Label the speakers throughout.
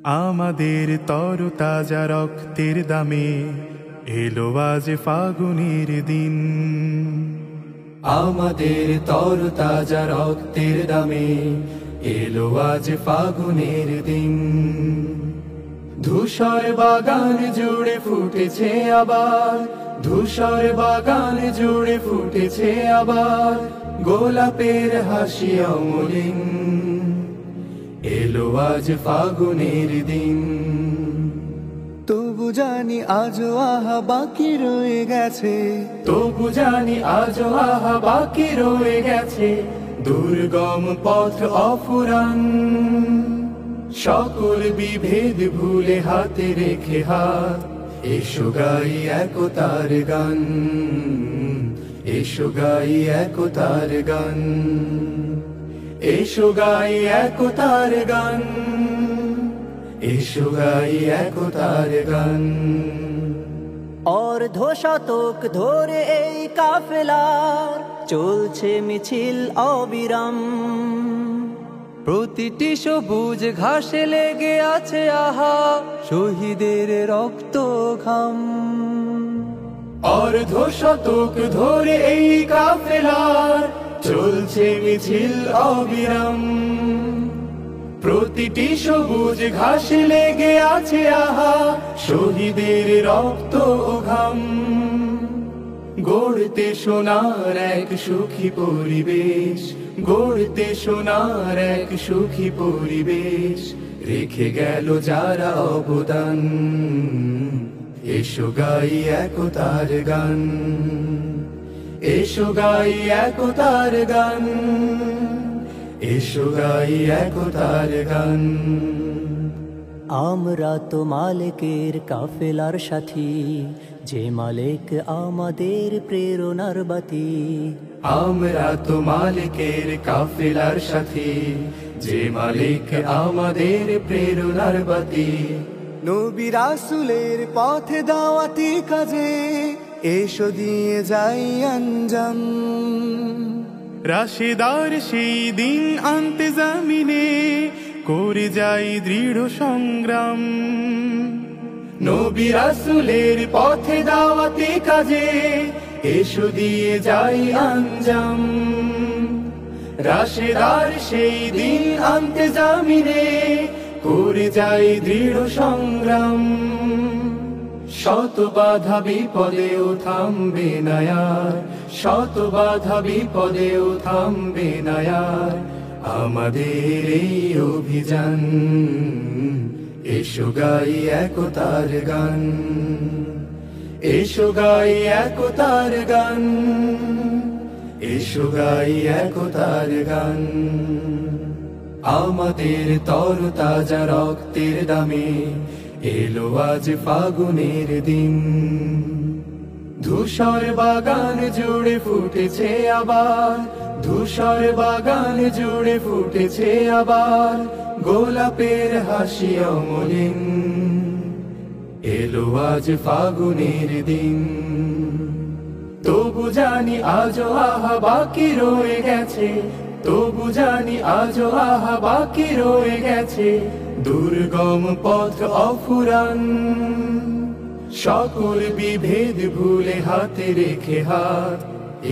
Speaker 1: আমাদের তরতাজা রক্তের দামে এলো আজ ফাগুনের দিন।
Speaker 2: আমাদের তরতাজা রক্তের দামে এলো আজ ফাগুনের দিন। ধূসর বাগান জুড়ে ফুটেছে আবার, ধূসর বাগান জুড়ে ফুটেছে আবার গোলাপের হাসি অমলিন। এলো আজ ফাগুনের দিন।
Speaker 3: তবু জানি আজও আহা বাকি রয়ে গেছে,
Speaker 2: তবু জানি আজও আহা বাকি রয়ে গেছে দুর্গম পথ অফুরান। সকল বিভেদ ভুলে হাতে রেখে হাত, এসো গাই একতার গান, এসো গাই একতার গান, এসো গাই একতার গান, এসো গাই একতার গান।
Speaker 3: অর্ধ শতক ধরে এই কাফেলার চলছে মিছিল অবিরাম। প্রতিটি সবুজ ঘাসে লেগে আছে আহা শহীদের রক্ত ঘাম।
Speaker 2: অর্ধ শতক ধরে এই কাফেলার চলছে মিছিল অবিরাম। প্রতিটি সবুজ ঘাসে লেগে আছে আহা শহীদের রক্ত ও ঘাম। গড়তে সোনার এক সুখী পরিবেশ, গড়তে সোনার এক সুখী পরিবেশ রেখে গেল যারা অবদান। এসো গাই একতার গান, এসো গাই একতার গান, এসো গাই একতার গান।
Speaker 3: আমরা তো মালিকের কাফেলার সাথী, যে মালিক আমাদের প্রেরণার বাতি।
Speaker 2: আমরা তো মালিকের কাফেলার সাথী, যে মালিক আমাদের প্রেরণার বাতি।
Speaker 3: নবী রাসূলের পথে দাওয়াতি কাজে এসো দিয়ে যাই আঞ্জাম।
Speaker 1: রাশেদার সেই দিন আনতে জামিনে করে যাই দৃঢ় সংগ্রাম।
Speaker 2: নবী রাসূলের পথে দাওয়াতি কাজে এসো দিয়ে যাই আঞ্জাম। রাশেদার সেই দিন আনতে জামিনে করে যাই দৃঢ় সংগ্রাম। শত বাধা বিপদেও থামবে না আর, শত বাধা বিপদেও থামবে না আর আমাদের এই অভিযান। এসো গাই একতার গান, এসো গাই একতার গান, এসো গাই একতার গান। আমাদের তরতাজা রক্তের দামে এলো আজ ফাগুনের দিন। ধূসর বাগান জুড়ে ফুটেছে আবার, ধূসর বাগান জুড়ে ফুটেছে আবার গোলাপের হাসি অমলিন। এলো আজ ফাগুনের দিন। তবু জানি আজও আহা বাকি রয়ে গেছে, তবু জানি আজও আহা বাকি রয়ে গেছে দুর্গম পথ অফুরান। সকল বিভেদ ভুলে হাতে রেখে হাত,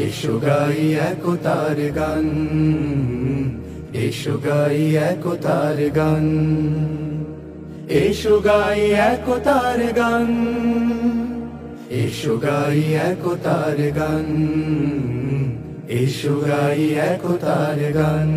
Speaker 2: এসো গাই একতার গান, এসো গাই একতার গান, এসো গাই একতার গান, এসো গাই একতার গান, এসো গাই একতার গান।